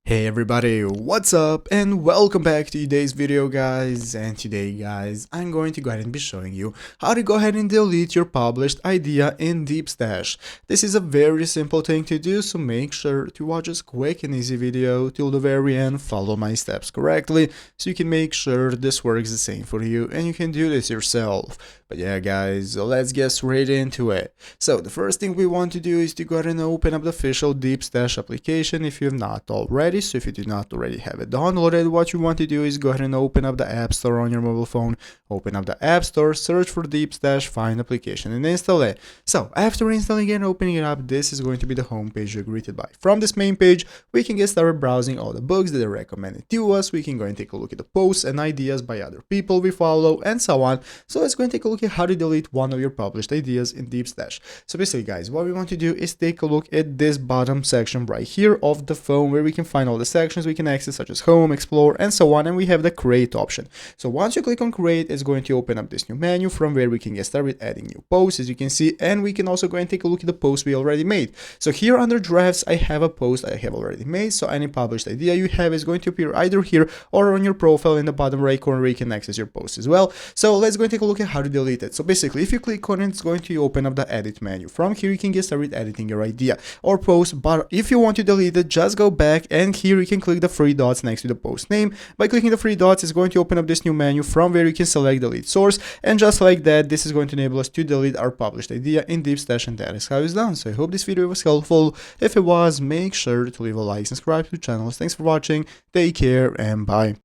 Hey everybody, what's up and welcome back to today's video guys. And today guys, I'm going to go ahead and be showing you how to go ahead and delete your published idea in Deepstash. This is a very simple thing to do, so make sure to watch this quick and easy video till the very end, follow my steps correctly so you can make sure this works the same for you and you can do this yourself. But yeah guys, let's get straight into it. So the first thing we want to do is to go ahead and open up the official Deepstash application if you have not already. So if you do not already have it downloaded, what you want to do is go ahead and open up the App Store on your mobile phone. Open up the App Store, search for Deepstash, find application and install it. So after installing and opening it up, this is going to be the home page you're greeted by. From this main page, we can get started browsing all the books that are recommended to us. We can go and take a look at the posts and ideas by other people we follow and so on. So let's go and take a look at how to delete one of your published ideas in Deepstash. So basically guys, what we want to do is take a look at this bottom section right here of the phone where we can find all the sections we can access such as home, explore and so on, and we have the create option. So once you click on create, it's going to open up this new menu from where we can get started adding new posts as you can see, and we can also go and take a look at the posts we already made. So here under drafts, I have a post I have already made, so any published idea you have is going to appear either here or on your profile in the bottom right corner where you can access your post as well. So let's go and take a look at how to delete it. So basically, if you click on it, it's going to open up the edit menu. From here, you can get started editing your idea or post, but if you want to delete it, just go back and here you can click the three dots next to the post name. By clicking the three dots, it's going to open up this new menu from where you can select delete source, and just like that, this is going to enable us to delete our published idea in Deepstash, and that is how it's done. So I hope this video was helpful. If it was, make sure to leave a like, subscribe to the channel. Thanks for watching, take care and bye.